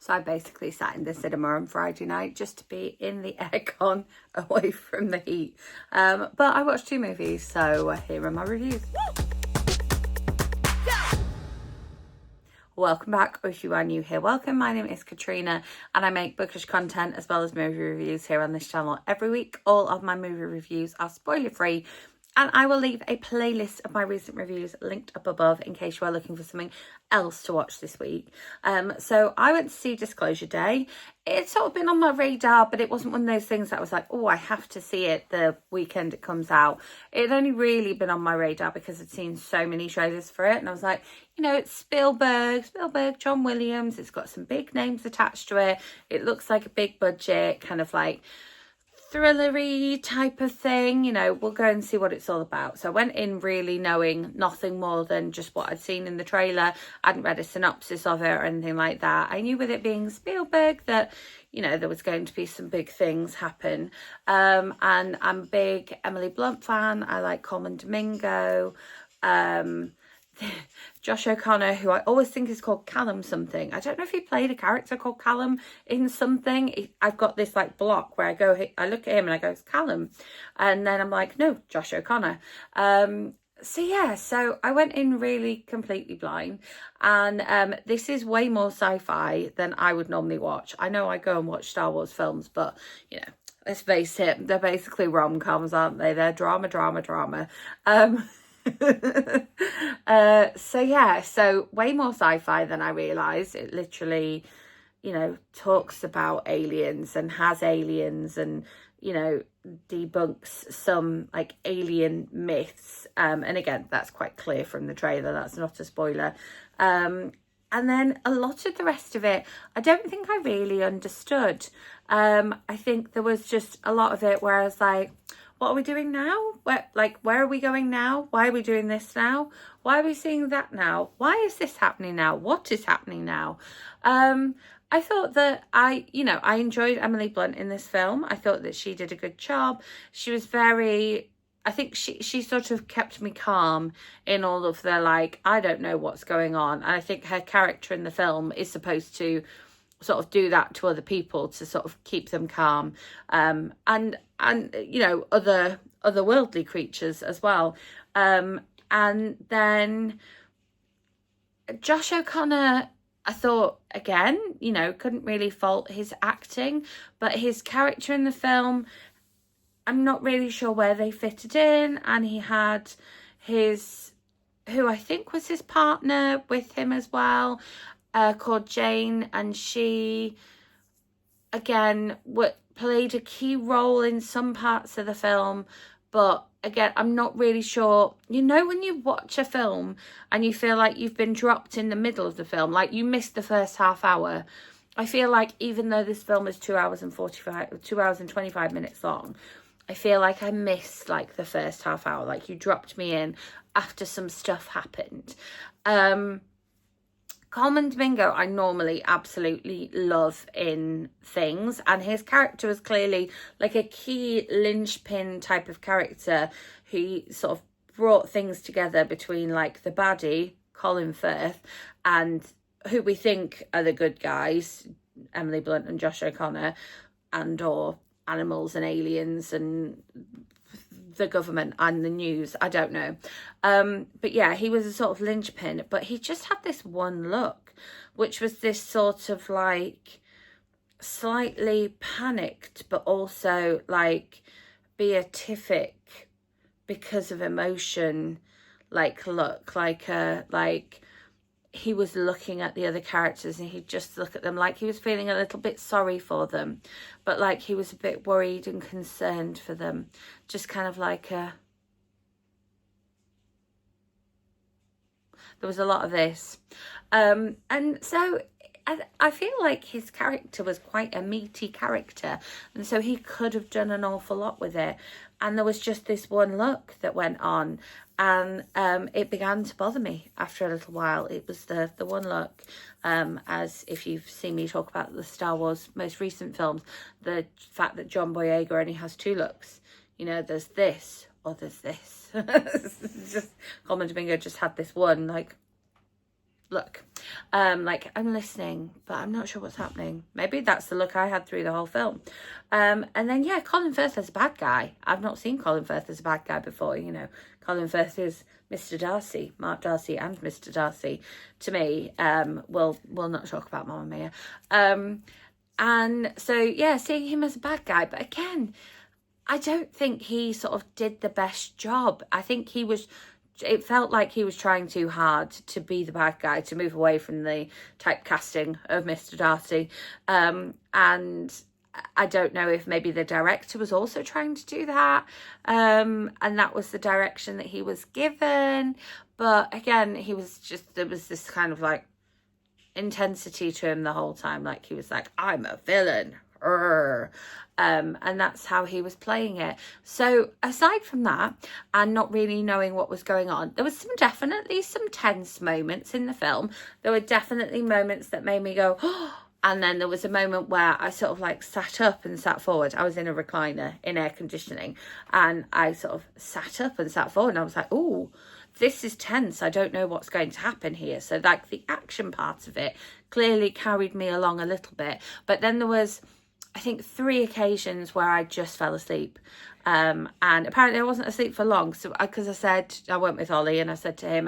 So I basically sat in the cinema on Friday night just to be in the aircon away from the heat. But I watched 2 movies, so here are my reviews. Welcome back, or if you are new here, welcome. My name is Katrina and I make bookish content as well as movie reviews here on this channel every week. All of my movie reviews are spoiler free, and I will leave a playlist of my recent reviews linked up above in case you are looking for something else to watch this week. So I went to see Disclosure Day. It's sort of been on my radar, but it wasn't one of those things that I was like, oh, I have to see it the weekend it comes out. It had only really been on my radar because I'd seen so many trailers for it. And I was like, you know, it's Spielberg, John Williams. It's got some big names attached to it. It looks like a big budget, kind of like thrillery type of thing, you know, we'll go and see what it's all about. So I went in really knowing nothing more than just what I'd seen in the trailer. I hadn't read a synopsis of it or anything like that. I knew with it being Spielberg that, you know, there was going to be some big things happen. And I'm a big Emily Blunt fan. I like Coleman Domingo. Josh O'Connor, who I always think is called Callum something. I don't know if he played a character called Callum in something. I've got this like block where I look at him and I go, it's Callum. And then I'm like, no, Josh O'Connor. So I went in really completely blind. And this is way more sci-fi than I would normally watch. I know I go and watch Star Wars films, but, you know, let's face it, they're basically rom-coms, aren't they? They're drama. So way more sci-fi than I realised. It literally, you know, talks about aliens and has aliens and, you know, debunks some like alien myths. And again, that's quite clear from the trailer. That's not a spoiler. And then a lot of the rest of it, I don't think I really understood. I think there was just a lot of it where I was like, what are we doing now? Where are we going now? Why are we doing this now? Why are we seeing that now? Why is this happening now? What is happening now? I thought that I enjoyed Emily Blunt in this film. I thought that she did a good job. She was I think she sort of kept me calm in all of the, like, I don't know what's going on. And I think her character in the film is supposed to sort of do that to other people to sort of keep them calm, and you know, other worldly creatures as well. And then Josh O'Connor, I thought, again, you know, couldn't really fault his acting, but his character in the film, I'm not really sure where they fitted in. And he had who I think was his partner with him as well, called Jane, and she, again, played a key role in some parts of the film, but again, I'm not really sure. You know, when you watch a film and you feel like you've been dropped in the middle of the film, like you missed the first half hour. I feel like even though this film is 2 hours and 25 minutes long, I feel like I missed like the first half hour, like you dropped me in after some stuff happened. Coleman Domingo, I normally absolutely love in things, and his character was clearly like a key linchpin type of character who sort of brought things together between like the baddie, Colin Firth, and who we think are the good guys, Emily Blunt and Josh O'Connor, and or animals and aliens and the government and the news, I don't know. But yeah, he was a sort of linchpin, but he just had this one look, which was this sort of like slightly panicked, but also like beatific because of emotion, like look, like he was looking at the other characters and he'd just look at them like he was feeling a little bit sorry for them, but like he was a bit worried and concerned for them. Just kind of like there was a lot of this. And so I feel like his character was quite a meaty character, and so he could have done an awful lot with it. And there was just this one look that went on, and it began to bother me after a little while. It was the one look, as if you've seen me talk about the Star Wars most recent films, the fact that John Boyega only has 2 looks. You know, there's this or there's this. Just Coleman Domingo just had this one, like, look. Like, I'm listening, but I'm not sure what's happening. Maybe that's the look I had through the whole film. And then, yeah, Colin Firth as a bad guy. I've not seen Colin Firth as a bad guy before, you know. Colin Firth is Mr. Darcy, Mark Darcy and Mr. Darcy to me. We'll not talk about Mamma Mia. And so, yeah, seeing him as a bad guy. But again, I don't think he sort of did the best job. I think it felt like he was trying too hard to be the bad guy, to move away from the typecasting of Mr. Darcy. And I don't know if maybe the director was also trying to do that. And that was the direction that he was given. But again, there was this kind of like intensity to him the whole time. Like, he was like, I'm a villain. And that's how he was playing it. So aside from that, and not really knowing what was going on, there was definitely some tense moments in the film. There were definitely moments that made me go, oh. And then there was a moment where I sort of like sat up and sat forward. I was in a recliner in air conditioning, and I sort of sat up and sat forward, and I was like, oh, this is tense. I don't know what's going to happen here. So like the action part of it clearly carried me along a little bit. But then there was, I think, 3 occasions where I just fell asleep. And apparently I wasn't asleep for long. So because I went with Ollie, and I said to him,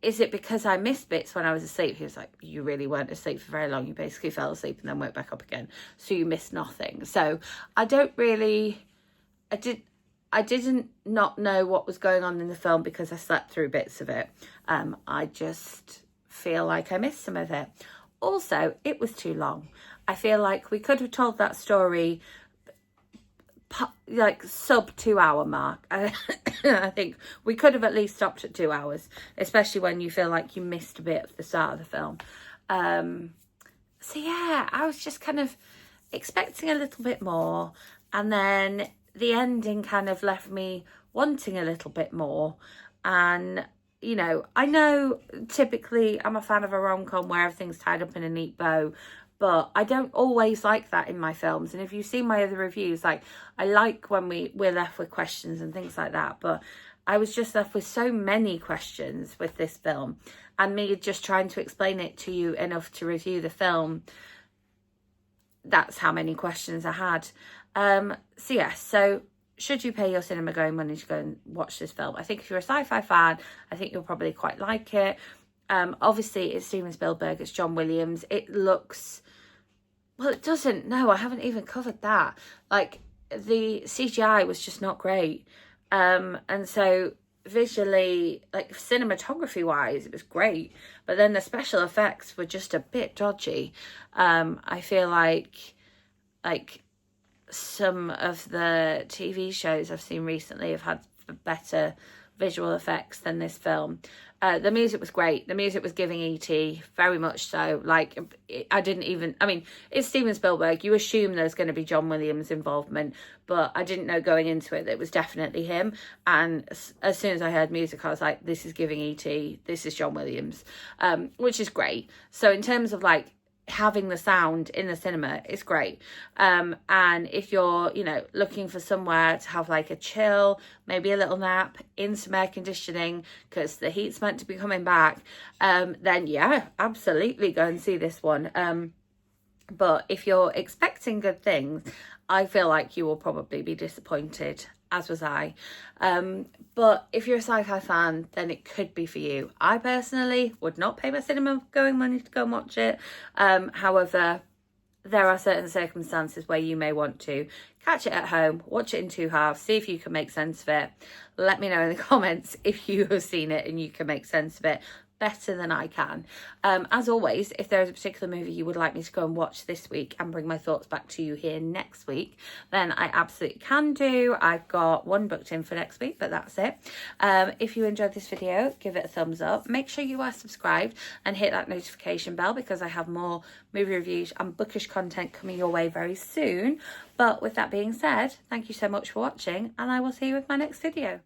is it because I missed bits when I was asleep? He was like, you really weren't asleep for very long. You basically fell asleep and then woke back up again. So you missed nothing. So I didn't not know what was going on in the film because I slept through bits of it. I just feel like I missed some of it. Also, it was too long. I feel like we could have told that story like sub 2 hour mark. I think we could have at least stopped at 2 hours, especially when you feel like you missed a bit of the start of the film. So yeah, I was just kind of expecting a little bit more, and then the ending kind of left me wanting a little bit more. And you know, I know typically I'm a fan of a rom-com where everything's tied up in a neat bow, but I don't always like that in my films. And if you've seen my other reviews, like, I like when we're left with questions and things like that. But I was just left with so many questions with this film, and me just trying to explain it to you enough to review the film. That's how many questions I had. So yeah, so should you pay your cinema going money to go and watch this film? I think if you're a sci-fi fan, I think you'll probably quite like it. Obviously it's Steven Spielberg, it's John Williams. It looks, well, it doesn't, no, I haven't even covered that. Like, the CGI was just not great. And so visually, like cinematography wise, it was great, but then the special effects were just a bit dodgy. I feel like some of the TV shows I've seen recently have had better visual effects than this film. The music was great. The music was giving E.T. very much so. Like, it's Steven Spielberg. You assume there's going to be John Williams' involvement, but I didn't know going into it that it was definitely him. And as soon as I heard music, I was like, this is giving E.T. This is John Williams, which is great. So in terms of like having the sound in the cinema, is great. And if you're, you know, looking for somewhere to have like a chill, maybe a little nap in some air conditioning because the heat's meant to be coming back, then yeah, absolutely go and see this one. But if you're expecting good things, I feel like you will probably be disappointed, as was I. But if you're a sci-fi fan, then it could be for you. I personally would not pay my cinema going money to go and watch it. However, there are certain circumstances where you may want to catch it at home, watch it in 2 halves, see if you can make sense of it. Let me know in the comments if you have seen it and you can make sense of it better than I can. As always, if there is a particular movie you would like me to go and watch this week and bring my thoughts back to you here next week, then I absolutely can do. I've got one booked in for next week, but that's it. If you enjoyed this video, give it a thumbs up. Make sure you are subscribed and hit that notification bell because I have more movie reviews and bookish content coming your way very soon. But with that being said, thank you so much for watching, and I will see you with my next video.